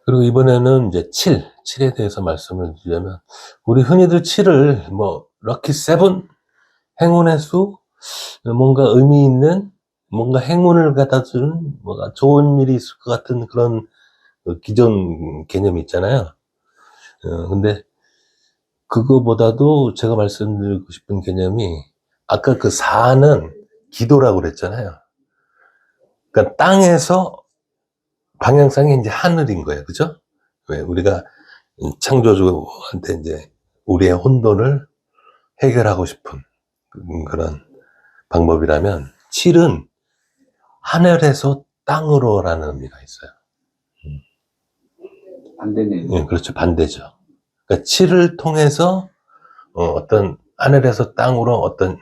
그리고 이번에는 이제 7에 대해서 말씀을 드리자면, 우리 흔히들 7을 뭐, 럭키 세븐, 행운의 수, 뭔가 의미 있는, 뭔가 행운을 갖다 주는, 뭔가 좋은 일이 있을 것 같은 그런 기존 개념이 있잖아요. 근데 그거보다도 제가 말씀드리고 싶은 개념이, 아까 그 4는 기도라고 그랬잖아요. 그러니까 땅에서 방향성이 이제 하늘인 거예요. 그죠? 왜 우리가 창조주한테 이제 우리의 혼돈을 해결하고 싶은 그런 방법이라면, 7은 하늘에서 땅으로라는 의미가 있어요. 반대네요. 예, 그렇죠. 반대죠. 그러니까 7을 통해서 어떤 하늘에서 땅으로 어떤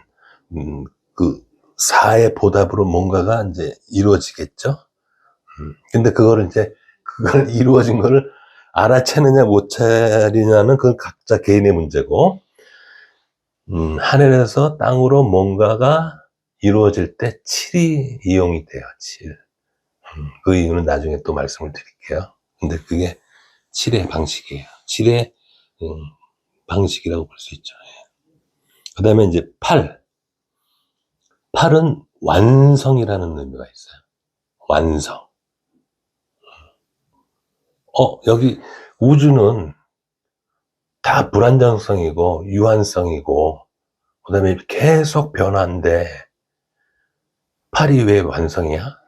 그 4의 보답으로 뭔가가 이제 이루어지겠죠. 근데 그거를 그걸 이루어진 거를 알아채느냐 못 채느냐는 그건 각자 개인의 문제고, 하늘에서 땅으로 뭔가가 이루어질 때 7이 이용이 돼요. 7. 그 이유는 나중에 또 말씀을 드릴게요. 근데 그게 7의 방식이에요. 7의 방식이라고 볼 수 있죠. 그 다음에 이제 8. 8은 완성이라는 의미가 있어요. 완성. 여기 우주는 다 불안정성이고 유한성이고 그 다음에 계속 변화인데 8이 왜 완성이야?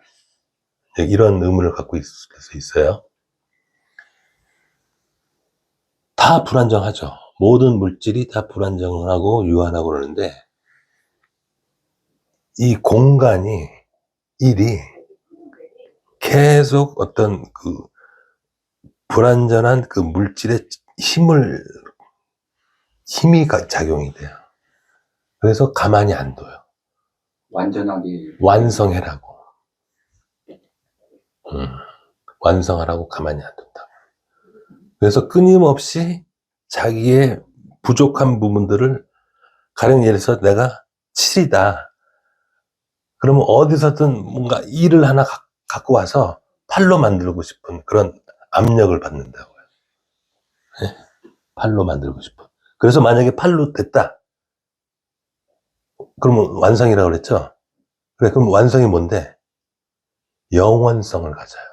이런 의문을 갖고 있을 수 있어요. 다 불안정하죠. 모든 물질이 다 불안정하고 유한하고 그러는데, 이 공간이, 일이 계속 어떤 그 불완전한 그 물질의 힘이 작용이 돼요. 그래서 가만히 안 둬요. 완전하게 완성해라고. 완성하라고 가만히 안 둔다. 그래서 끊임없이 자기의 부족한 부분들을, 가령 예를 들어서 내가 7이다. 그러면 어디서든 뭔가 일을 하나 갖고 와서 8로 만들고 싶은 그런 압력을 받는다고요. 네? 8로 만들고 싶어. 그래서 만약에 8로 됐다. 그러면 완성이라고 그랬죠? 그래, 그럼 완성이 뭔데? 영원성을 가져요.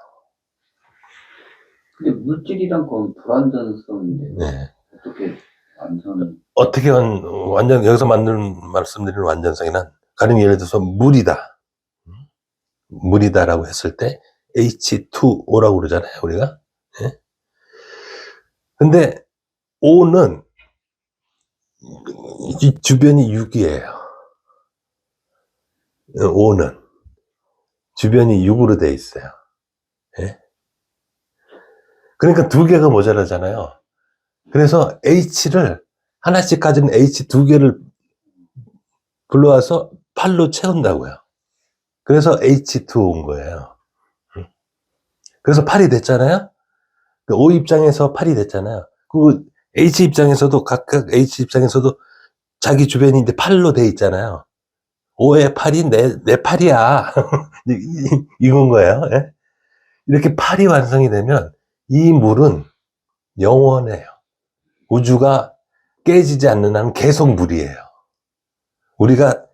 근데 물질이란 건 불완전성인데 네. 어떻게 완전 어떻게 완전, 여기서 말씀드리는 완전성이란, 가령 예를 들어서 물이다. 물이다라고 했을 때 H2O라고 그러잖아요, 우리가. 네? 근데 O는 이 주변이 6이에요. O는 주변이 6으로 돼 있어요. 예? 그러니까 2개가 모자라잖아요. 그래서 H를 하나씩 가진 H 2개를 불러와서 8로 채운다고요. 그래서 H2 온 거예요. 그래서 8이 됐잖아요. O 입장에서 8이 됐잖아요. 그 H 입장에서도, 각각 H 입장에서도 자기 주변이 이제 8로 돼 있잖아요. 5의 8이 내 8이야. 이건 거예요. 예? 이렇게 8이 완성이 되면 이 물은 영원해요. 우주가 깨지지 않는 한은 계속 물이에요. 우리가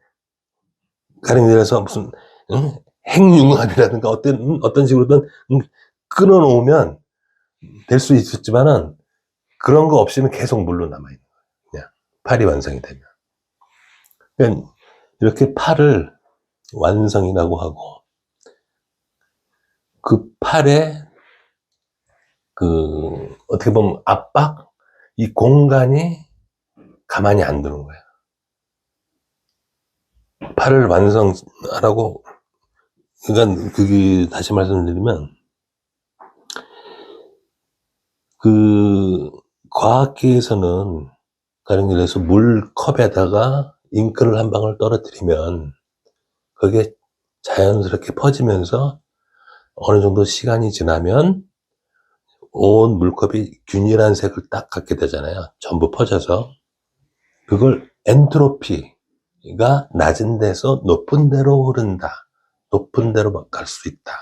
가령 예를 들어서 무슨 핵융합이라든가 어떤 식으로든 끊어놓으면 될 수 있었지만은, 그런 거 없이는 계속 물로 남아있는 거예요. 그냥 8이 완성이 되면. 그러니까 이렇게 8을 완성이라고 하고, 그 8의 어떻게 보면 압박, 이 공간이 가만히 안 두는 거예요. 8을 완성하라고, 그러니까 그게 다시 말씀드리면, 과학계에서는 가령 예를 들어서 물컵에다가 잉크를 한 방울 떨어뜨리면 그게 자연스럽게 퍼지면서 어느 정도 시간이 지나면 온 물컵이 균일한 색을 딱 갖게 되잖아요. 전부 퍼져서. 그걸 엔트로피가 낮은 데서 높은 데로 흐른다. 높은 데로 갈 수 있다.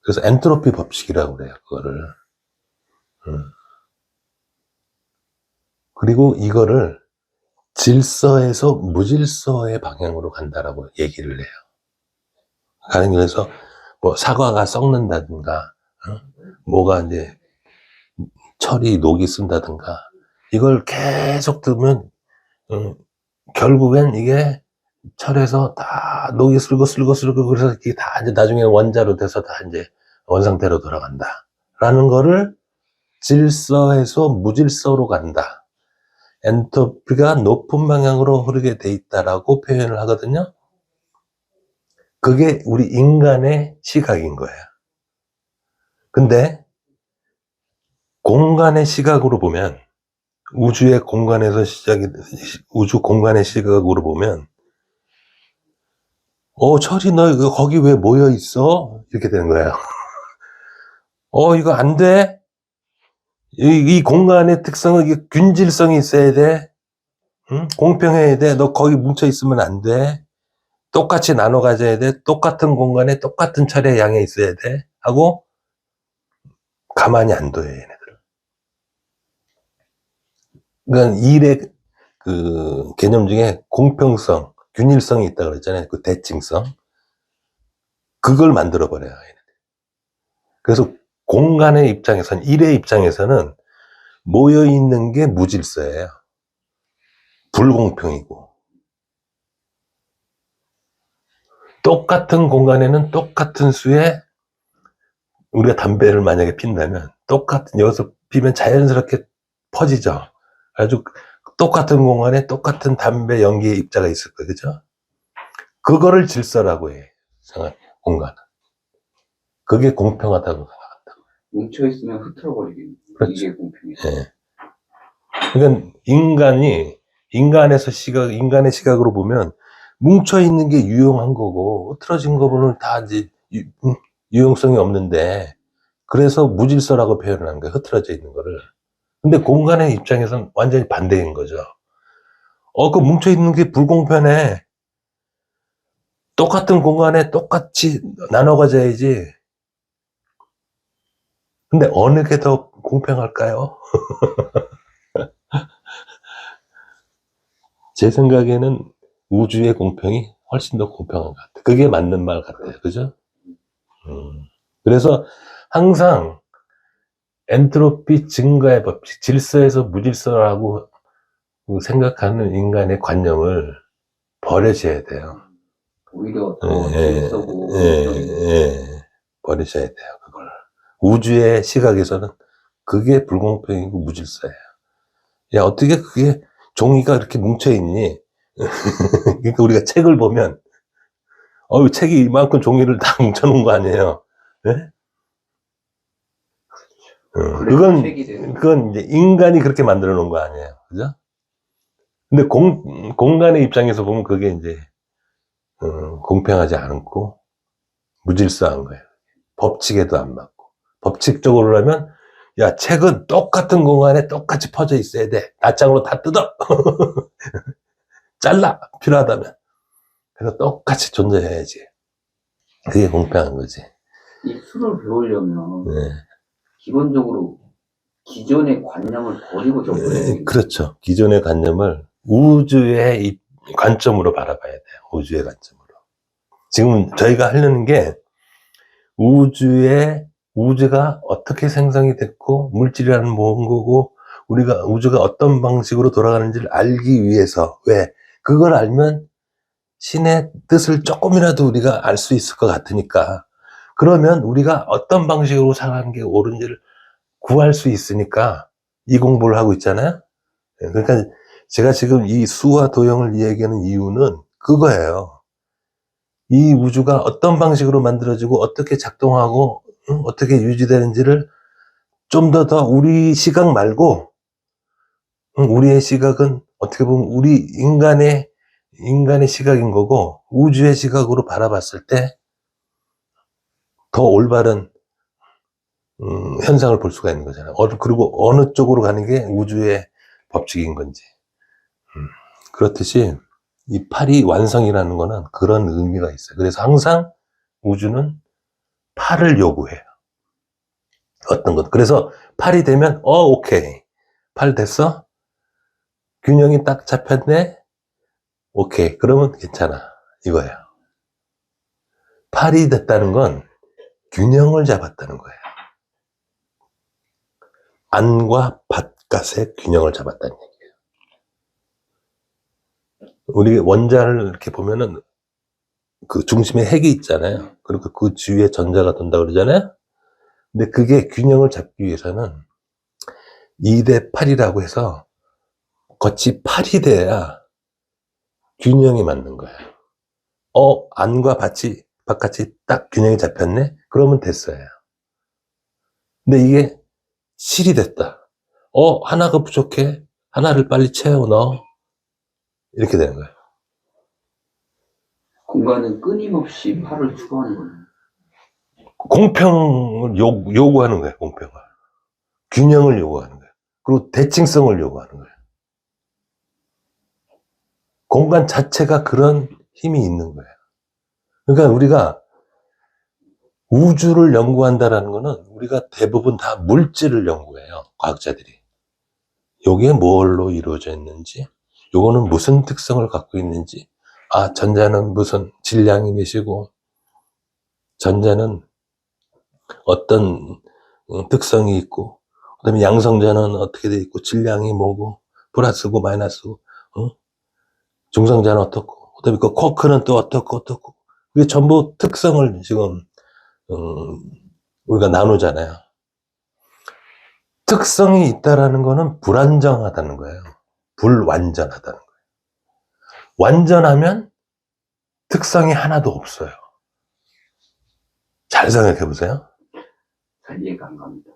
그래서 엔트로피 법칙이라고 그래요, 그거를. 그리고 이거를 질서에서 무질서의 방향으로 간다라고 얘기를 해요. 가령 그래서 뭐 사과가 썩는다든가, 뭐가 이제 철이 녹이 쓴다든가, 이걸 계속 두면 결국엔 이게 철에서 다 녹이 쓸고 그래서 이게 다 이제 나중에 원자로 돼서 다 이제 원상태로 돌아간다 라는 거를 질서에서 무질서로 간다, 엔트로피가 높은 방향으로 흐르게 돼 있다라고 표현을 하거든요. 그게 우리 인간의 시각인 거예요. 근데 공간의 시각으로 보면, 우주 공간의 시각으로 보면, 철이 너 이거 거기 왜 모여 있어? 이렇게 되는 거예요. 이거 안 돼? 이 공간의 특성은 이게 균질성이 있어야 돼. 응? 공평해야 돼. 너 거기 뭉쳐 있으면 안 돼. 똑같이 나눠 가져야 돼. 똑같은 공간에 똑같은 철의 양에 있어야 돼. 하고 가만히 안 둬요, 얘네들. 그러니까 일의 그 개념 중에 공평성, 균일성이 있다고 그랬잖아요. 그 대칭성. 그걸 만들어 버려요, 얘네들. 그래서 공간의 입장에서는, 일의 입장에서는 모여 있는 게 무질서예요. 불공평이고. 똑같은 공간에는 똑같은 수의, 우리가 담배를 만약에 핀다면 여기서 피면 자연스럽게 퍼지죠. 아주 똑같은 공간에 똑같은 담배 연기의 입자가 있을 거예요. 그죠? 그거를 질서라고 해. 공간은. 그게 공평하다고 생각한다. 뭉쳐있으면 흐트러버리겠네. 그렇죠. 이게 공평해. 예. 그러니까 인간의 시각으로 보면 뭉쳐있는 게 유용한 거고, 흐트러진 거는 다 이제 유용성이 없는데, 그래서 무질서라고 표현을 하는 거예요. 흐트러져 있는 거를. 근데 공간의 입장에서는 완전히 반대인 거죠. 그 뭉쳐있는 게 불공평해. 똑같은 공간에 똑같이 나눠 가져야지. 근데 어느 게 더 공평할까요? 제 생각에는 우주의 공평이 훨씬 더 공평한 것 같아요. 그게 맞는 말 같아요. 그죠? 그래서 항상 엔트로피 증가의 법칙, 질서에서 무질서라고 생각하는 인간의 관념을 버려셔야 돼요. 오히려 더 질서고 버리셔야 돼요, 그걸. 우주의 시각에서는 그게 불공평이고 무질서예요. 야, 어떻게 그게 종이가 이렇게 뭉쳐있니? 그러니까 우리가 책을 보면, 책이 이만큼 종이를 다 뭉쳐놓은 거 아니에요? 네? 그건 이제 인간이 그렇게 만들어 놓은 거 아니에요. 그죠? 근데 공간의 입장에서 보면 그게 이제, 공평하지 않고, 무질서한 거예요. 법칙에도 안 맞고. 법칙적으로 하면, 야, 책은 똑같은 공간에 똑같이 퍼져 있어야 돼. 낱장으로 다 뜯어! 잘라! 필요하다면. 그래서 똑같이 존재해야지. 그게 공평한 거지. 이 수를 배우려면 네. 기본적으로 기존의 관념을 버리고 접근해야 그렇죠. 기존의 관념을 우주의 관점으로 바라봐야 돼요. 우주의 관점으로. 지금 저희가 하려는 게 우주가 어떻게 생성이 됐고, 물질이라는 뭔 거고, 우주가 어떤 방식으로 돌아가는지를 알기 위해서, 왜? 그걸 알면 신의 뜻을 조금이라도 우리가 알 수 있을 것 같으니까, 그러면 우리가 어떤 방식으로 살아가는 게 옳은지를 구할 수 있으니까 이 공부를 하고 있잖아요. 그러니까 제가 지금 이 수와 도형을 얘기하는 이유는 그거예요. 이 우주가 어떤 방식으로 만들어지고 어떻게 작동하고 어떻게 유지되는지를 좀 더 우리 시각 말고, 우리의 시각은 어떻게 보면 우리 인간의 시각인 거고, 우주의 시각으로 바라봤을 때 더 올바른 현상을 볼 수가 있는 거잖아요. 그리고 어느 쪽으로 가는 게 우주의 법칙인 건지. 그렇듯이 이 팔이 완성이라는 거는 그런 의미가 있어요. 그래서 항상 우주는 8을 요구해요. 어떤 것. 그래서 8이 되면, 오케이. 8 됐어? 균형이 딱 잡혔네? 오케이. 그러면 괜찮아. 이거예요. 8이 됐다는 건 균형을 잡았다는 거예요. 안과 밭갓의 균형을 잡았다는 얘기예요. 우리 원자를 이렇게 보면은 그 중심에 핵이 있잖아요. 그리고 그 주위에 전자가 돈다고 그러잖아요. 근데 그게 균형을 잡기 위해서는 2대 8이라고 해서 겉이 8이 돼야 균형이 맞는 거예요. 안과 바깥이 딱 균형이 잡혔네? 그러면 됐어요. 근데 이게 실이 됐다. 하나가 부족해. 하나를 빨리 채워 넣어. 이렇게 되는 거예요. 공간은 끊임없이 8을 추구하는 거예요. 공평을 요구하는 거예요, 공평을. 균형을 요구하는 거예요. 그리고 대칭성을 요구하는 거예요. 공간 자체가 그런 힘이 있는 거예요. 그러니까 우리가 우주를 연구한다라는 거는 우리가 대부분 다 물질을 연구해요, 과학자들이. 요게 뭘로 이루어져 있는지, 요거는 무슨 특성을 갖고 있는지, 전자는 무슨 질량이 몇이고, 전자는 어떤 특성이 있고, 그 다음에 양성자는 어떻게 돼 있고, 질량이 뭐고, 플러스고 마이너스고, 중성자는 어떻고, 그 다음에 그 쿼크는 또 어떻고, 이게 전부 특성을 지금, 우리가 나누잖아요. 특성이 있다라는 거는 불안정하다는 거예요. 불완전하다는 거예요. 완전하면 특성이 하나도 없어요. 잘 생각해 보세요. 잘 이해가 안 갑니다.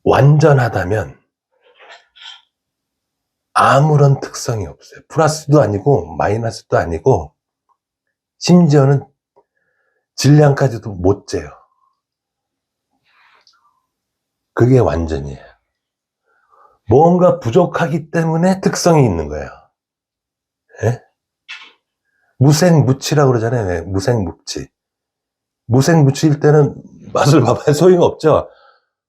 완전하다면 아무런 특성이 없어요. 플러스도 아니고 마이너스도 아니고 심지어는 질량까지도 못 재요. 그게 완전이에요. 뭔가 부족하기 때문에 특성이 있는 거예요. 예? 무생무치라고 그러잖아요. 네, 무생무치. 무생무치일 때는 맛을 봐봐야 소용없죠.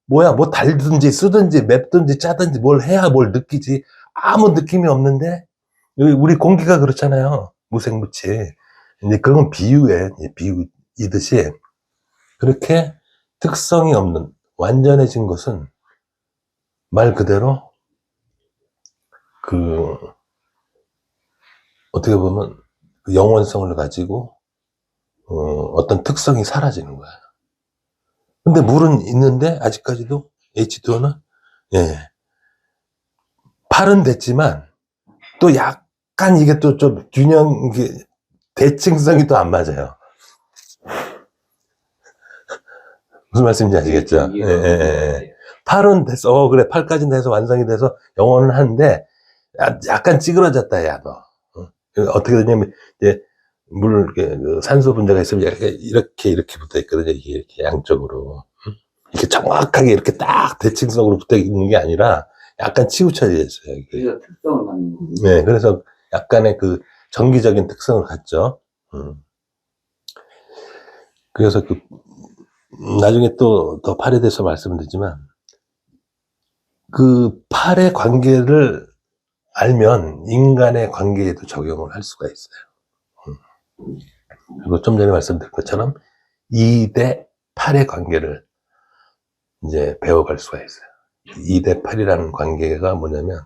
뭐야, 뭐 달든지 쓰든지 맵든지 짜든지 뭘 해야 뭘 느끼지. 아무 느낌이 없는데, 우리 공기가 그렇잖아요. 무생무치. 이제 그건 비유에, 비유이듯이, 그렇게 특성이 없는, 완전해진 것은 말 그대로, 어떻게 보면, 그 영원성을 가지고, 어떤 특성이 사라지는 거야. 근데 물은 있는데, 아직까지도 H2O는, 예, 8은 됐지만, 또 약간 이게 또 좀 이게 대칭성이 또 안 맞아요. 무슨 말씀인지 아시겠죠? 예. 8은 됐어. 그래. 8까지는 돼서 완성이 돼서 영어는 하는데, 약간 찌그러졌다, 야, 너. 어떻게 되냐면, 이제, 그 산소 분자가 있으면 이렇게 붙어 있거든요. 이렇게 양쪽으로. 이렇게 정확하게 이렇게 딱 대칭성으로 붙어 있는 게 아니라, 약간 치우쳐져 있어요. 이게. 그래서 특성을 갖는 거예요. 네, 그래서 약간의 그 정기적인 특성을 갖죠. 그래서 나중에 또 더 팔에 대해서 말씀을 드리지만, 그 팔의 관계를 알면 인간의 관계에도 적용을 할 수가 있어요. 그리고 좀 전에 말씀드린 것처럼 2대 8의 관계를 이제 배워갈 수가 있어요. 2대 8이라는 관계가 뭐냐면,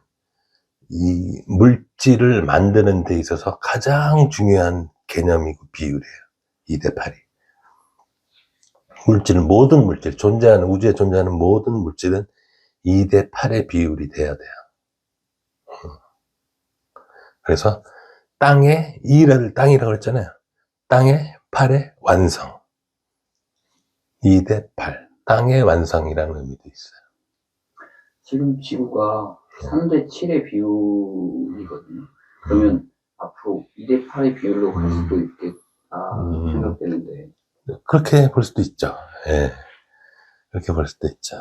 이 물질을 만드는 데 있어서 가장 중요한 개념이고 비율이에요. 2대 8이. 모든 물질, 우주에 존재하는 모든 물질은 2대 8의 비율이 돼야 돼요. 그래서 땅이라고 했잖아요. 땅의 8의 완성. 2대 8. 땅의 완성이라는 의미도 있어요. 지금 지구가 3대 7의 비율이거든요. 그러면 앞으로 2대 8의 비율로 갈 수도 있겠다 생각되는데. 그렇게 볼 수도 있죠. 예. 그렇게 볼 수도 있죠.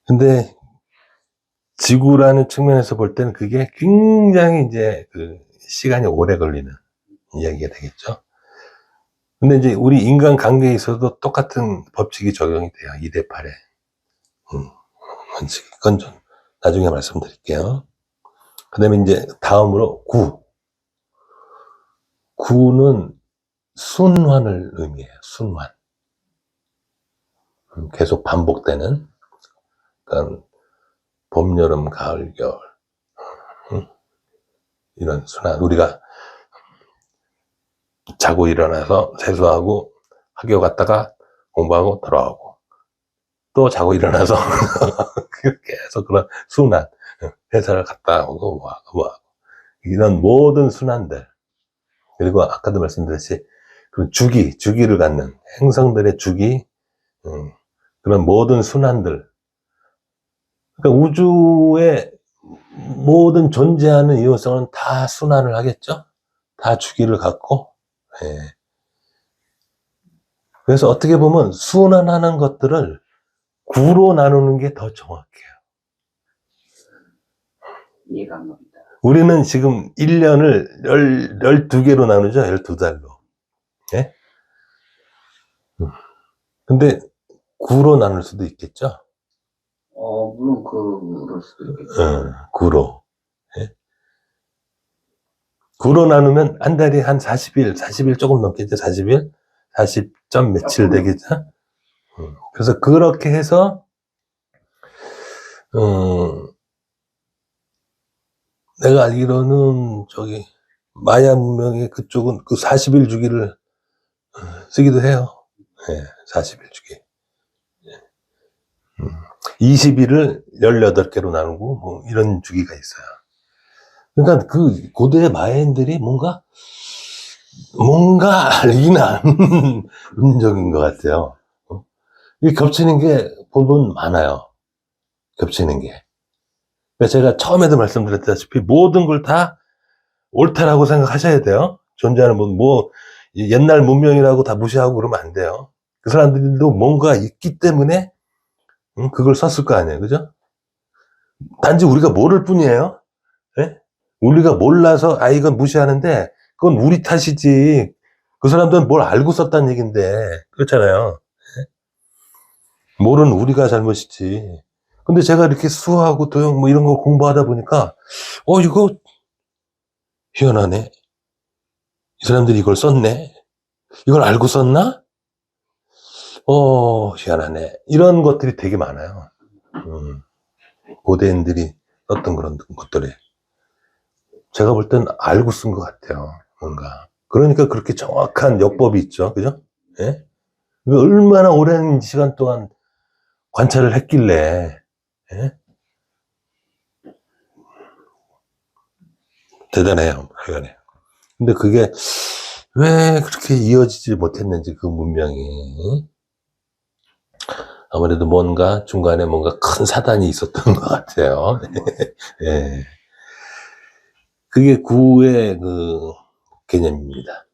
근데 지구라는 측면에서 볼 때는 그게 굉장히 이제 시간이 오래 걸리는 이야기가 되겠죠. 근데 이제 우리 인간 관계에 있어도 똑같은 법칙이 적용이 돼요. 2대 8에. 원칙. 그건 좀 나중에 말씀드릴게요. 그 다음에 이제 다음으로 9. 9는 순환을 의미해요. 순환. 계속 반복되는. 그러니까 봄, 여름, 가을, 겨울. 이런 순환. 우리가 자고 일어나서 세수하고 학교 갔다가 공부하고 돌아오고 또 자고 일어나서 계속 그런 순환. 회사를 갔다 오고 뭐 이런 모든 순환들. 그리고 아까도 말씀드렸듯이 그 주기를 갖는 행성들의 주기, 그런 모든 순환들. 그러니까 우주의 모든 존재하는 이원성은 다 순환을 하겠죠? 다 주기를 갖고. 예. 그래서 어떻게 보면 순환하는 것들을 9로 나누는 게 더 정확해요. 이해가 안 갑니다. 우리는 지금 1년을 12개로 나누죠? 12달로. 예? 근데 9로 나눌 수도 있겠죠? 물론 그럴 수도 있겠죠. 9로. 예? 9로 나누면 한 달이 한 40일 조금 넘겠죠? 40일? 40점 며칠 되겠죠? 그래서 그렇게 해서, 내가 알기로는 마야 문명의 그쪽은 그 40일 주기를 쓰기도 해요. 예, 40일 주기. 20일을 18개로 나누고, 뭐, 이런 주기가 있어요. 그러니까 그 고대 마야인들이 뭔가 알긴 아는 운적인 것 같아요. 이 겹치는 게 보면 많아요. 겹치는 게. 그러니까 제가 처음에도 말씀드렸다시피 모든 걸 다 옳다라고 생각하셔야 돼요. 존재하는 옛날 문명이라고 다 무시하고 그러면 안 돼요. 그 사람들도 뭔가 있기 때문에 그걸 썼을 거 아니에요. 그죠? 단지 우리가 모를 뿐이에요. 네? 우리가 몰라서 이건 무시하는데 그건 우리 탓이지. 그 사람들은 뭘 알고 썼다는 얘기인데 그렇잖아요. 네? 모르는 우리가 잘못이지. 근데 제가 이렇게 수하고 도형 뭐 이런 거 공부하다 보니까 이거 희한하네. 이 사람들이 이걸 썼네. 이걸 알고 썼나? 희한하네. 이런 것들이 되게 많아요. 고대인들이 썼던 그런 것들이. 제가 볼 땐 알고 쓴 것 같아요. 뭔가. 그러니까 그렇게 정확한 역법이 있죠. 그죠? 예? 얼마나 오랜 시간 동안 관찰을 했길래, 예? 대단해요. 대단해요. 근데 그게 왜 그렇게 이어지지 못했는지 그 문명이. 아무래도 중간에 뭔가 큰 사단이 있었던 것 같아요. 예. 그게 구의 그 개념입니다.